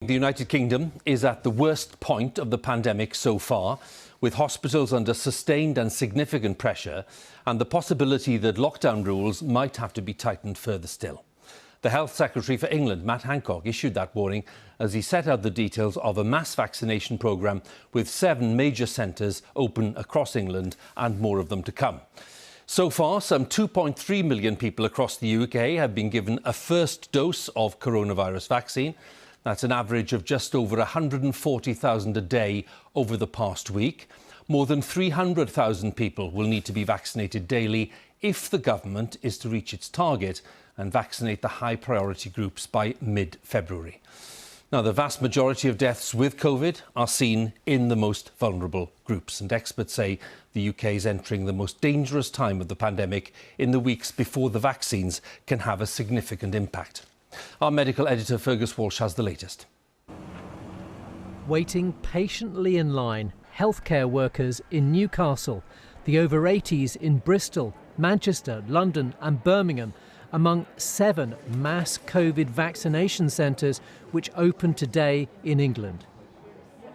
The United Kingdom is at the worst point of the pandemic so far, with hospitals under sustained and significant pressure and the possibility that lockdown rules might have to be tightened further still. The Health Secretary for England, Matt Hancock, issued that warning as he set out the details of a mass vaccination programme with 7 major centres open across England and more of them to come. So far, some 2.3 million people across the UK have been given a first dose of coronavirus vaccine. That's an average of just over 140,000 a day over the past week. More than 300,000 people will need to be vaccinated daily if the government is to reach its target and vaccinate the high priority groups by mid-February. Now, the vast majority of deaths with COVID are seen in the most vulnerable groups, and experts say the UK is entering the most dangerous time of the pandemic in the weeks before the vaccines can have a significant impact. Our medical editor Fergus Walsh has the latest. Waiting patiently in line, healthcare workers in Newcastle, the over 80s in Bristol, Manchester, London and Birmingham, among 7 mass COVID vaccination centres which open today in England.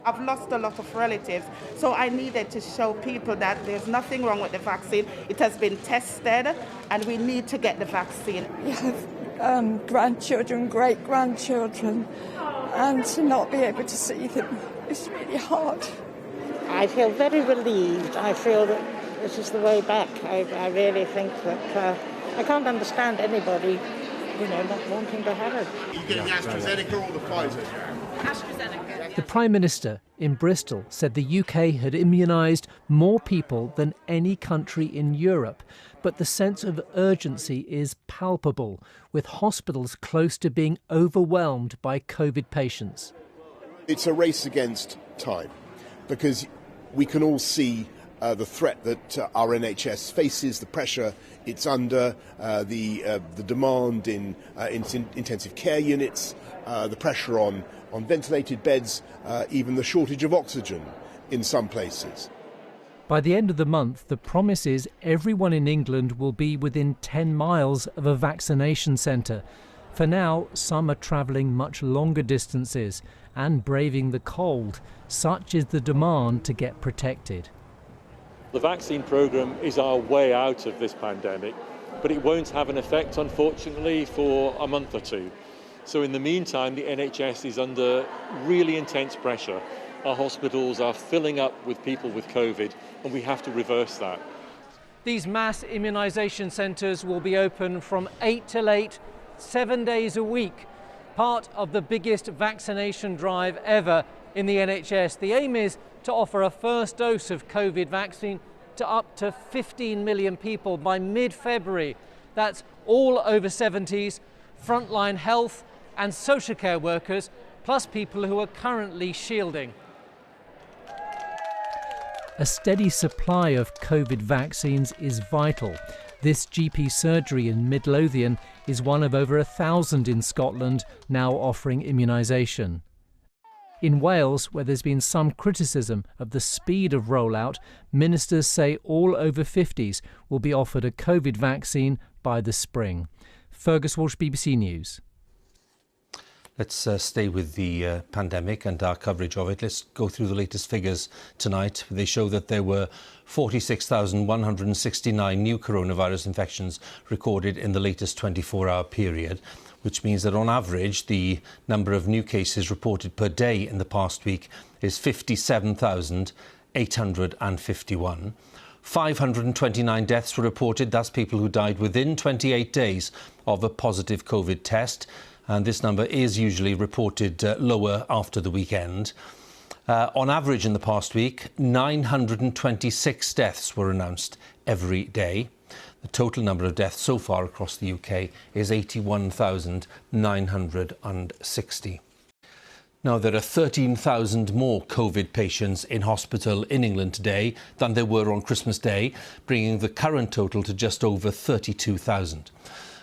I've lost a lot of relatives, so I needed to show people that there's nothing wrong with the vaccine. It has been tested and we need to get the vaccine. You have grandchildren, great-grandchildren, and to not be able to see them is really hard. I feel very relieved. I feel that this is the way back. I really think that I can't understand anybody, not wanting to have it. Are you getting the AstraZeneca or the Pfizer? The Prime Minister in Bristol said the UK had immunised more people than any country in Europe, but the sense of urgency is palpable, with hospitals close to being overwhelmed by COVID patients. It's a race against time, because we can all see the threat that our NHS faces, the pressure it's under, the demand in intensive care units, the pressure on ventilated beds, even the shortage of oxygen in some places. By the end of the month, the promise is everyone in England will be within 10 miles of a vaccination centre. For now, some are travelling much longer distances and braving the cold. Such is the demand to get protected. The vaccine programme is our way out of this pandemic, but it won't have an effect, unfortunately, for a month or two. So in the meantime, the NHS is under really intense pressure. Our hospitals are filling up with people with COVID, and we have to reverse that. These mass immunisation centres will be open from 8 till 8, 7 days a week, part of the biggest vaccination drive ever in the NHS. The aim is to offer a first dose of COVID vaccine to up to 15 million people by mid-February. That's all over 70s, frontline health and social care workers, plus people who are currently shielding. A steady supply of COVID vaccines is vital. This GP surgery in Midlothian is one of over 1,000 in Scotland now offering immunisation. In Wales, where there's been some criticism of the speed of rollout, ministers say all over 50s will be offered a COVID vaccine by the spring. Fergus Walsh, BBC News. Let's stay with the pandemic and our coverage of it. Let's go through the latest figures tonight. They show that there were 46,169 new coronavirus infections recorded in the latest 24-hour period, which means that on average the number of new cases reported per day in the past week is 57,851. 529 deaths were reported. That's people who died within 28 days of a positive COVID test. And this number is usually reported lower after the weekend. On average in the past week, 926 deaths were announced every day. The total number of deaths so far across the UK is 81,960. Now, there are 13,000 more COVID patients in hospital in England today than there were on Christmas Day, bringing the current total to just over 32,000.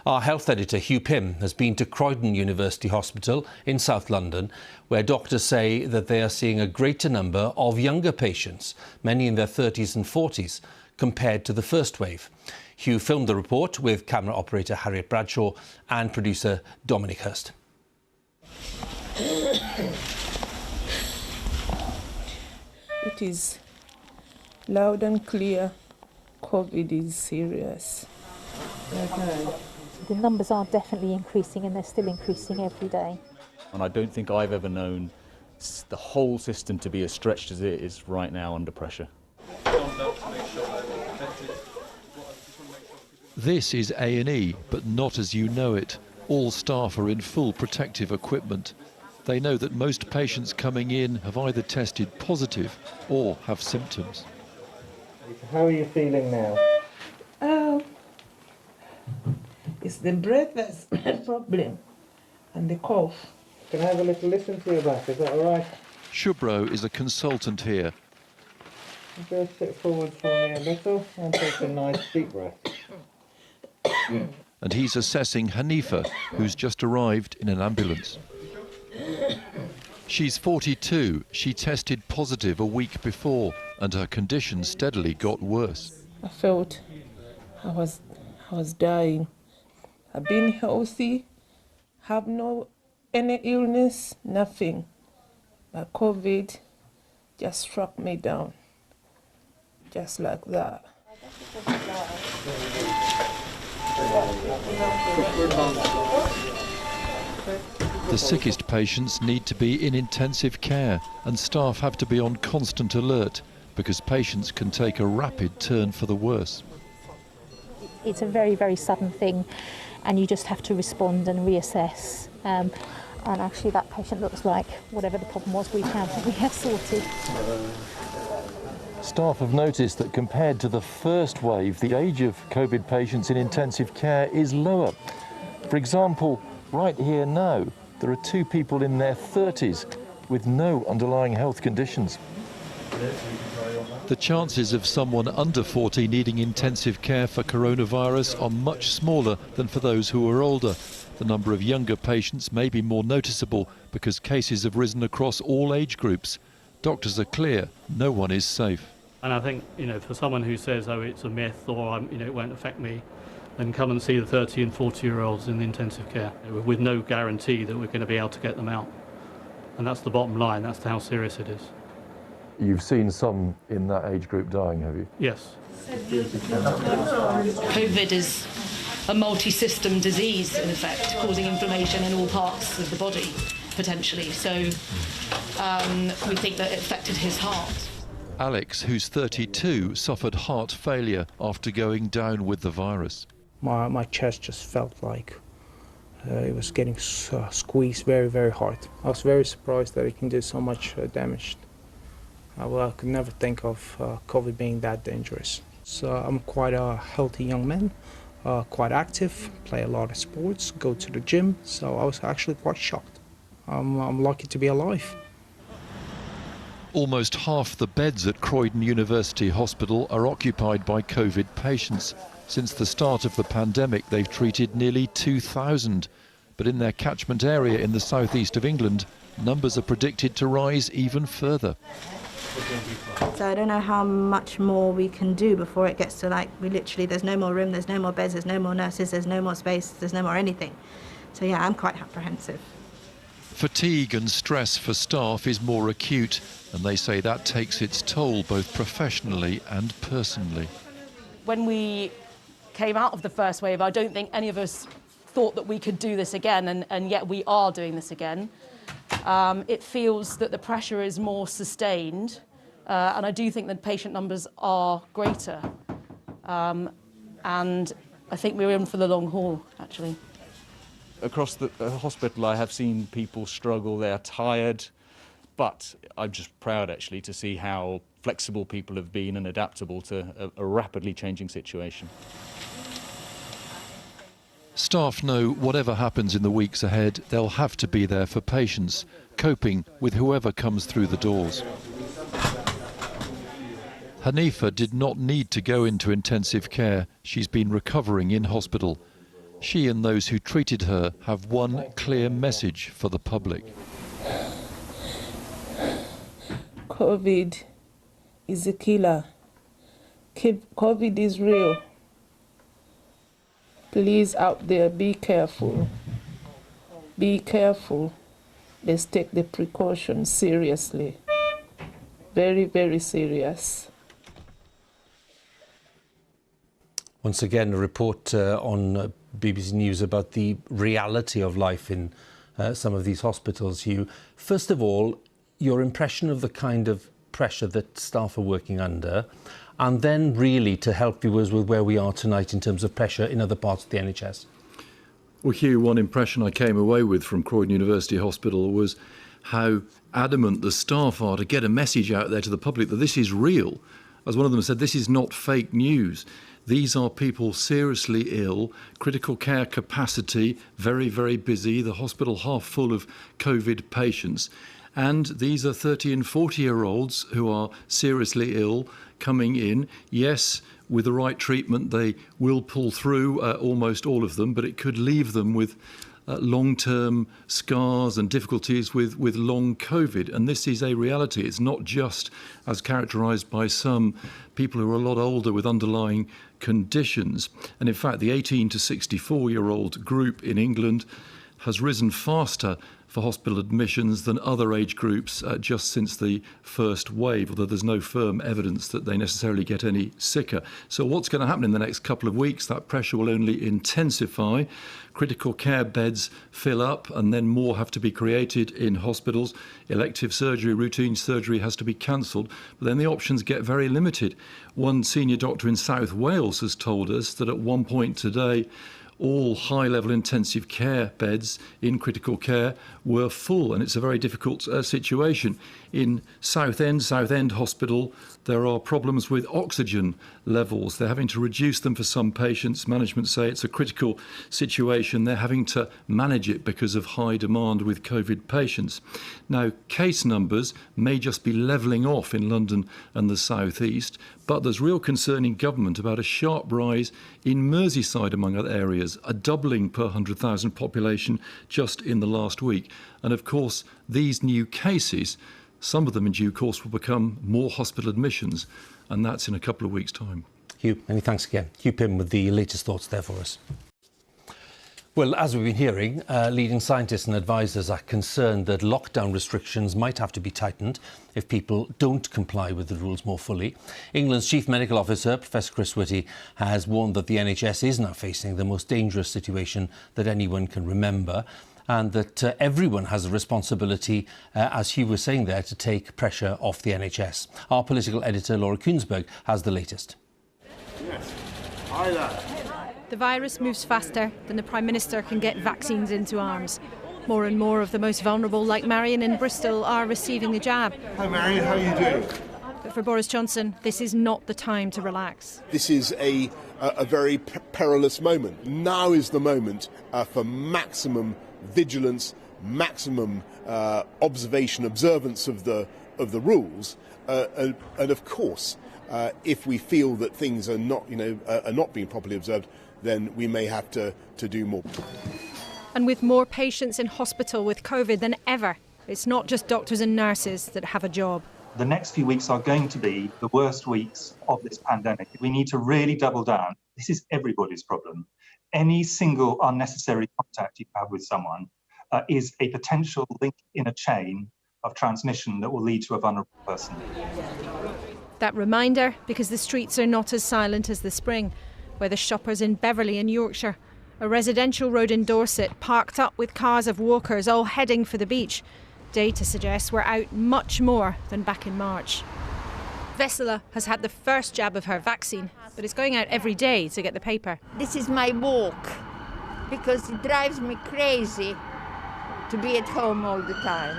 Our health editor, Hugh Pym, has been to Croydon University Hospital in South London, where doctors say that they are seeing a greater number of younger patients, many in their 30s and 40s, compared to the first wave. Hugh filmed the report with camera operator Harriet Bradshaw and producer Dominic Hurst. It is loud and clear. COVID is serious. The numbers are definitely increasing, and they're still increasing every day. And I don't think I've ever known the whole system to be as stretched as it is right now under pressure. This is A&E, but not as you know it. All staff are in full protective equipment. They know that most patients coming in have either tested positive or have symptoms. How are you feeling now? It's the breath that's a problem and the cough. Can I have a little listen to your back? Is that all right? Shubro is a consultant here. Just sit forward for me a little and take a nice deep breath. And he's assessing Hanifa, who's just arrived in an ambulance. She's 42. She tested positive a week before, and her condition steadily got worse. I felt I was dying. I've been healthy, have any illness, nothing. But COVID just struck me down, just like that. The sickest patients need to be in intensive care, and staff have to be on constant alert because patients can take a rapid turn for the worse. It's a very, very sudden thing, and you just have to respond and reassess. And actually that patient looks like whatever the problem was we have sorted. Staff have noticed that compared to the first wave, the age of COVID patients in intensive care is lower. For example, right here now, there are 2 people in their 30s with no underlying health conditions. The chances of someone under 40 needing intensive care for coronavirus are much smaller than for those who are older. The number of younger patients may be more noticeable because cases have risen across all age groups. Doctors are clear, no one is safe. And I think, for someone who says, oh, it's a myth or, it won't affect me, then come and see the 30 and 40-year-olds in the intensive care with no guarantee that we're going to be able to get them out. And that's the bottom line, that's how serious it is. You've seen some in that age group dying, have you? Yes. COVID is a multi-system disease, in effect, causing inflammation in all parts of the body, potentially. So we think that it affected his heart. Alex, who's 32, suffered heart failure after going down with the virus. My chest just felt like it was getting squeezed very, very hard. I was very surprised that it can do so much damage. I could never think of COVID being that dangerous. So I'm quite a healthy young man, quite active, play a lot of sports, go to the gym, so I was actually quite shocked. I'm lucky to be alive. Almost half the beds at Croydon University Hospital are occupied by COVID patients. Since the start of the pandemic, they've treated nearly 2,000. But in their catchment area in the southeast of England, numbers are predicted to rise even further. So I don't know how much more we can do before it gets to there's no more room, there's no more beds, there's no more nurses, there's no more space, there's no more anything. So yeah, I'm quite apprehensive. Fatigue and stress for staff is more acute, and they say that takes its toll both professionally and personally. When we came out of the first wave, I don't think any of us thought that we could do this again, and yet we are doing this again. It feels that the pressure is more sustained, and I do think that patient numbers are greater. And I think we're in for the long haul, actually. Across the hospital, I have seen people struggle. They're tired, but I'm just proud, actually, to see how flexible people have been and adaptable to a rapidly changing situation. Staff know whatever happens in the weeks ahead, they'll have to be there for patients, coping with whoever comes through the doors. Hanifa did not need to go into intensive care. She's been recovering in hospital. She and those who treated her have one clear message for the public. COVID is a killer. COVID is real. Please out there, be careful. Be careful. let's take the precautions seriously. Very, very serious. Once again, a report on BBC News about the reality of life in some of these hospitals, Hugh. First of all, your impression of the kind of pressure that staff are working under, and then really to help viewers with where we are tonight in terms of pressure in other parts of the NHS. Well, Hugh, one impression I came away with from Croydon University Hospital was how adamant the staff are to get a message out there to the public that this is real. As one of them said, this is not fake news. These are people seriously ill, critical care capacity, very, very busy, the hospital half full of COVID patients. And these are 30 and 40-year-olds who are seriously ill coming in. Yes, with the right treatment, they will pull through, almost all of them, but it could leave them with long-term scars and difficulties with long COVID. And this is a reality. It's not just as characterised by some people who are a lot older with underlying conditions. And in fact, the 18 to 64-year-old group in England has risen faster for hospital admissions than other age groups just since the first wave, although there's no firm evidence that they necessarily get any sicker. So what's going to happen in the next couple of weeks? That pressure will only intensify. Critical care beds fill up and then more have to be created in hospitals. Elective surgery, routine surgery has to be cancelled, but then the options get very limited. One senior doctor in South Wales has told us that at one point today, all high-level intensive care beds in critical care were full, and it's a very difficult situation. In Southend Hospital, there are problems with oxygen levels. They're having to reduce them for some patients. Management say it's a critical situation. They're having to manage it because of high demand with COVID patients. Now, case numbers may just be levelling off in London and the South East, but there's real concern in government about a sharp rise in Merseyside, among other areas, a doubling per 100,000 population just in the last week. And of course, these new cases, some of them in due course will become more hospital admissions, and that's in a couple of weeks' time. Hugh, many thanks again. Hugh Pym with the latest thoughts there for us. Well, as we've been hearing, leading scientists and advisors are concerned that lockdown restrictions might have to be tightened if people don't comply with the rules more fully. England's Chief Medical Officer, Professor Chris Whitty, has warned that the NHS is now facing the most dangerous situation that anyone can remember, and that everyone has a responsibility, as Hugh was saying there, to take pressure off the NHS. Our political editor, Laura Kuensberg, has the latest. Yes. Hi there. The virus moves faster than the Prime Minister can get vaccines into arms. More and more of the most vulnerable, like Marion in Bristol, are receiving the jab. Hi Marion, how are you doing? But for Boris Johnson, this is not the time to relax. This is a very perilous moment. Now is the moment for maximum vigilance, maximum observance of the rules, and of course, if we feel that things are not, are not being properly observed, then we may have to do more. And with more patients in hospital with COVID than ever, it's not just doctors and nurses that have a job. The next few weeks are going to be the worst weeks of this pandemic. We need to really double down. This is everybody's problem. Any single unnecessary contact you have with someone is a potential link in a chain of transmission that will lead to a vulnerable person. That reminder because the streets are not as silent as the spring, where the shoppers in Beverley in Yorkshire, a residential road in Dorset, parked up with cars of walkers all heading for the beach. Data suggests we're out much more than back in March. Vesela has had the first jab of her vaccine, but is going out every day to get the paper. This is my walk, because it drives me crazy to be at home all the time.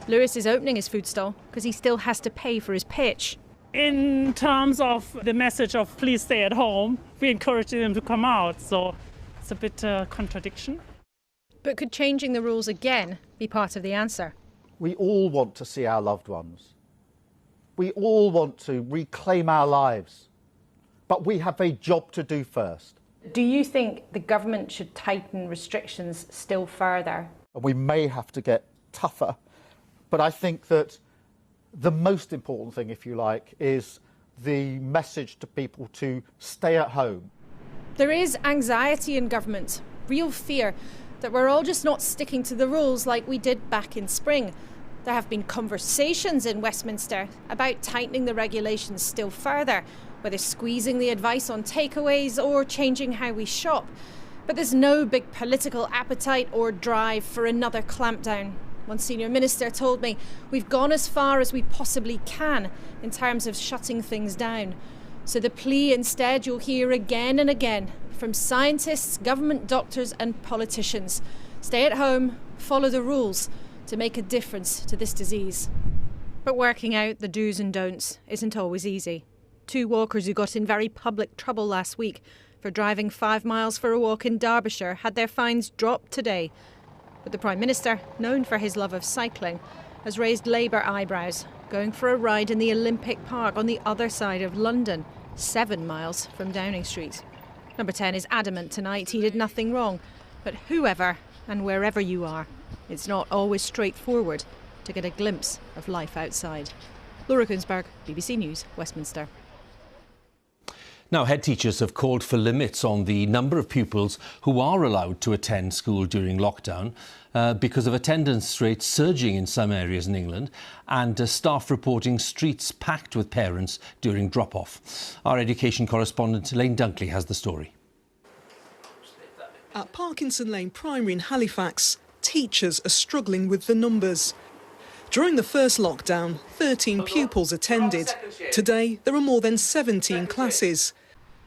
Lewis is opening his food stall because he still has to pay for his pitch. In terms of the message of please stay at home, we encourage them to come out, so it's a bit contradiction. But could changing the rules again be part of the answer? We all want to see our loved ones. We all want to reclaim our lives. But we have a job to do first. Do you think the government should tighten restrictions still further? We may have to get tougher, but I think that the most important thing, if you like, is the message to people to stay at home. There is anxiety in government, real fear. that we're all just not sticking to the rules like we did back in spring. There have been conversations in Westminster about tightening the regulations still further, whether squeezing the advice on takeaways or changing how we shop. But there's no big political appetite or drive for another clampdown. One senior minister told me we've gone as far as we possibly can in terms of shutting things down. So the plea instead you'll hear again and again from scientists, government doctors and politicians. Stay at home, follow the rules to make a difference to this disease. But working out the do's and don'ts isn't always easy. 2 walkers who got in very public trouble last week for driving 5 miles for a walk in Derbyshire had their fines dropped today. But the Prime Minister, known for his love of cycling, has raised Labour eyebrows, going for a ride in the Olympic Park on the other side of London, 7 miles from Downing Street. Number 10 is adamant tonight he did nothing wrong. But whoever and wherever you are, it's not always straightforward to get a glimpse of life outside. Laura Kunsberg, BBC News, Westminster. Now, head teachers have called for limits on the number of pupils who are allowed to attend school during lockdown because of attendance rates surging in some areas in England and staff reporting streets packed with parents during drop-off. Our education correspondent Elaine Dunkley has the story. At Parkinson Lane Primary in Halifax, teachers are struggling with the numbers. During the first lockdown, 13 pupils attended. Today, there are more than 17 classes.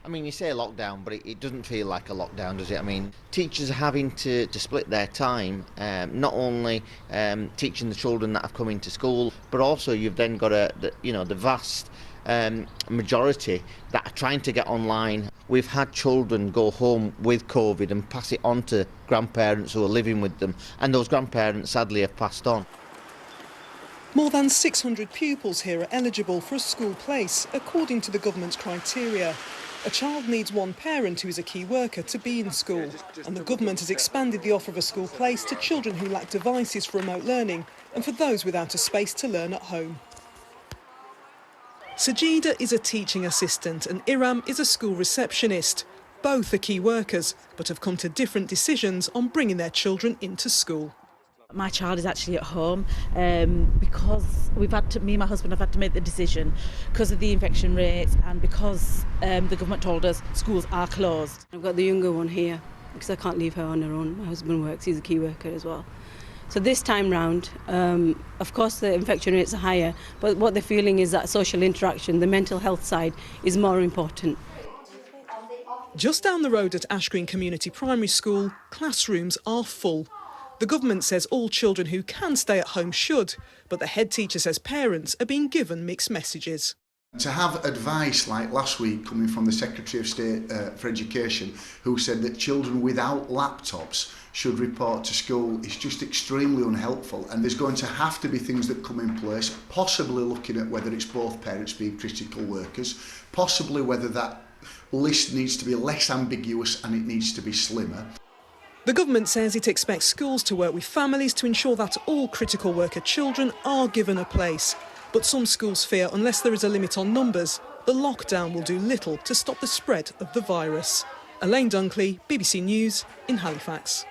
I mean, you say lockdown, but it doesn't feel like a lockdown, does it? I mean, teachers are having to split their time, not only teaching the children that have come into school, but also you've then got the vast majority that are trying to get online. We've had children go home with COVID and pass it on to grandparents who are living with them, and those grandparents sadly have passed on. More than 600 pupils here are eligible for a school place, according to the government's criteria. A child needs one parent who is a key worker to be in school, and the government has expanded the offer of a school place to children who lack devices for remote learning and for those without a space to learn at home. Sajida is a teaching assistant and Iram is a school receptionist. Both are key workers, but have come to different decisions on bringing their children into school. My child is actually at home because me and my husband have had to make the decision because of the infection rates and because the government told us schools are closed. I've got the younger one here because I can't leave her on her own. My husband works, he's a key worker as well. So this time round, of course the infection rates are higher, but what they're feeling is that social interaction, the mental health side, is more important. Just down the road at Ash Green Community Primary School, classrooms are full. The government says all children who can stay at home should, but the head teacher says parents are being given mixed messages. To have advice like last week coming from the Secretary of State for Education, who said that children without laptops should report to school, is just extremely unhelpful, and there's going to have to be things that come in place, possibly looking at whether it's both parents being critical workers, possibly whether that list needs to be less ambiguous and it needs to be slimmer. The government says it expects schools to work with families to ensure that all critical worker children are given a place. But some schools fear unless there is a limit on numbers, the lockdown will do little to stop the spread of the virus. Elaine Dunkley, BBC News in Halifax.